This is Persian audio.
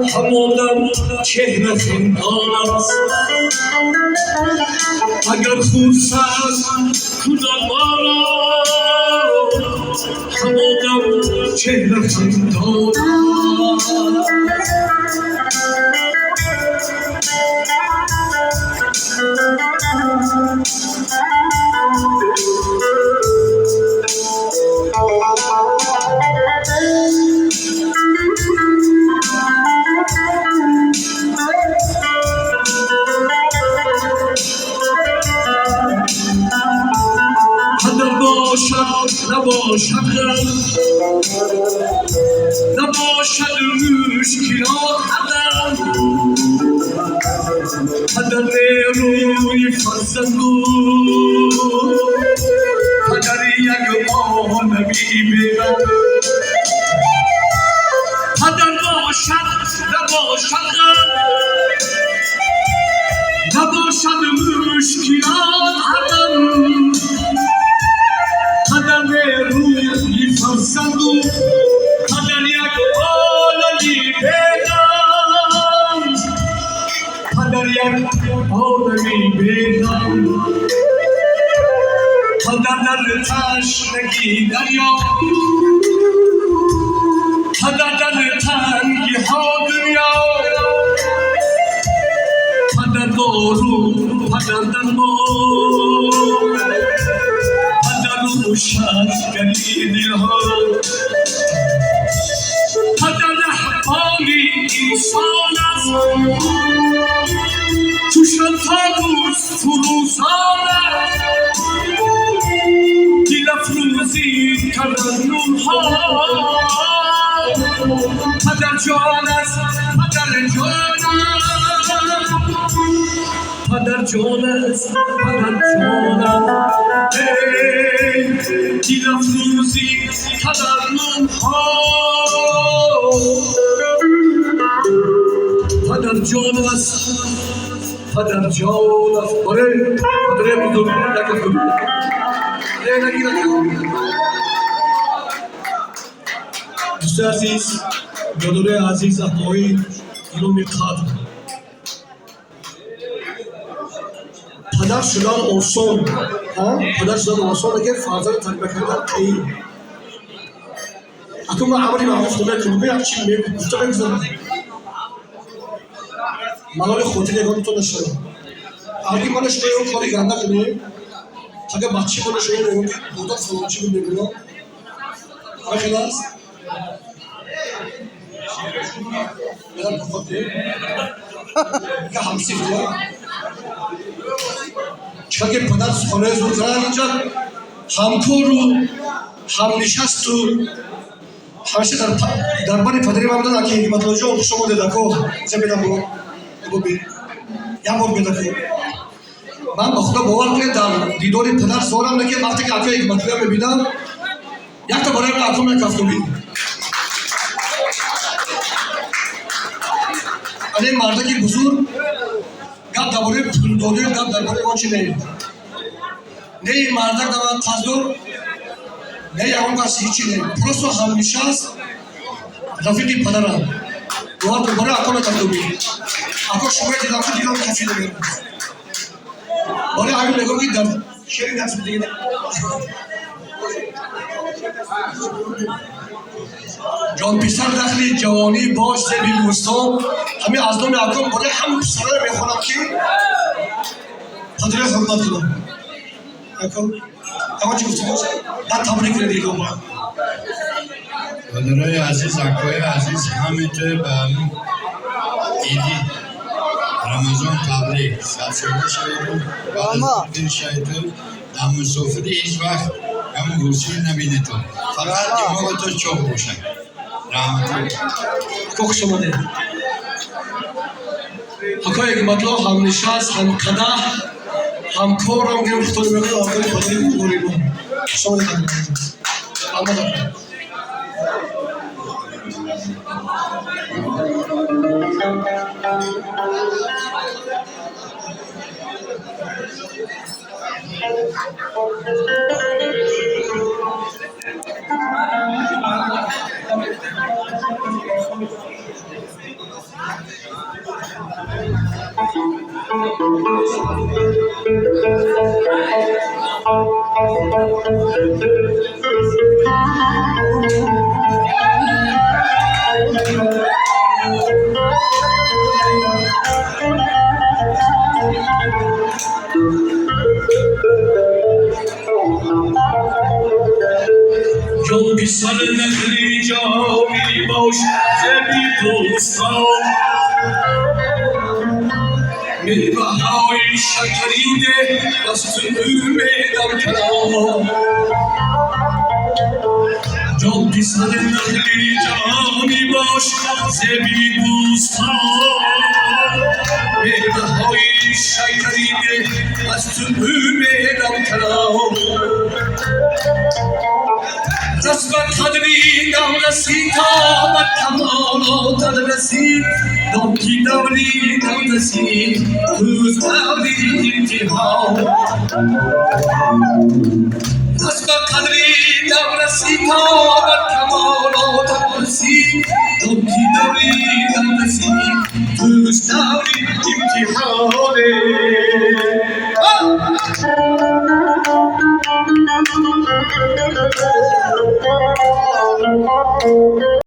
همانم چهره خندان است اگر خورسند کنم ما را همانم چهره خندان قدر باشد نباشد نباشد مشکلات قدر نیروی فرزندو قدر یک عالمی بیرم قدر باشد نباشد نباشد مشکلات قدر نیروی فرزندو قدر یک عالمی بیرم قدر یک عالمی بیرم قدر در تشنگی دریا قدر در تنگی ها دنیا قدر دارو قدر درمان قدر روشن گلی دلها قدر احوال انسان است توشان طاووس فروزان است دل افروزی ترنم ها قدر جان است قدر جان است قدر جان است قدر جان است دل افروزی ترنم ها قدر جان است قدر جان است باره قدره بزرگ نکرد دوست عزیز برادر عزیز آقای گرامی قدر پدر شدن آسان پدر شدن آسان اگر فرزند تربیت کردن خیلی اکنون من عملی معروف نمیکنم من چی میگم گفته بگذارم ملال خودی نگاه تو نشد اگه من شده کاری گنده کنیم اگه بچه من شده نگاه که بودن فلانچی رو میگنم همه خیلی هست بدن بخوده که همسیف دیا چرا که پدر سخانه زور کرد اینجا همکار و هم نشست و همیشه در بانی پدری من بودن اگه حکمت الله جان شما دیده که زن بیدم برو یک بار بیده که من با خدا باور کنید در دیدار پدر زارم نکرد وقتی که اگه حکمت الله میبیدم یک تا برای من اکنون یک هفته بید این مردکی بزرگ گفت درباره پولداری گفت درباره ما چی نهید نه این مردک در تزدور نه یکم کسی هیچی نه پرست و همیشه است رفیقی پدرم دوار دوباره اکنون یک هفته بید اکنون شما دیدم که دیدم کفی نمید برای همین نگاه که در شیری نفس دیگه جان پیسر دخلی جوانی باش زبی بوستان همین از نام اکرم برای هم پسران میخونم که قدره حرمت کنم اکرم اما چی گفتی باشه بعد تبریک رو دیگه با برادرای عزیز اکوی عزیز همینطور به همین ایدی رمضان تبریک سلسله شایدون بعد از شایدون در مسافری هیچ وقت همون حسین نبینه تو فقط دماغ تو چوب باشه رحمت الله خوش شما ده حکای حکمت الله هم نشست هم قده هم کار هم گرفت خطور میکنه آقای پدری بزرگی بود شما ده خدمت آمده جان بی سر نگری جانی باش زبی دوستان میوه های شکریده دست امیدم کنم جان بی سر نگری جانی باش زبی دوستان میوه های شکریده دست امیدم کنم دست به قدری دم رسید تا به کمالات رسید داکی دوری دم رسید روز دوری امتحان دست به قدری دم رسید تا به کمالات رسید داکی دوری دم رسید روز دوری امتحانه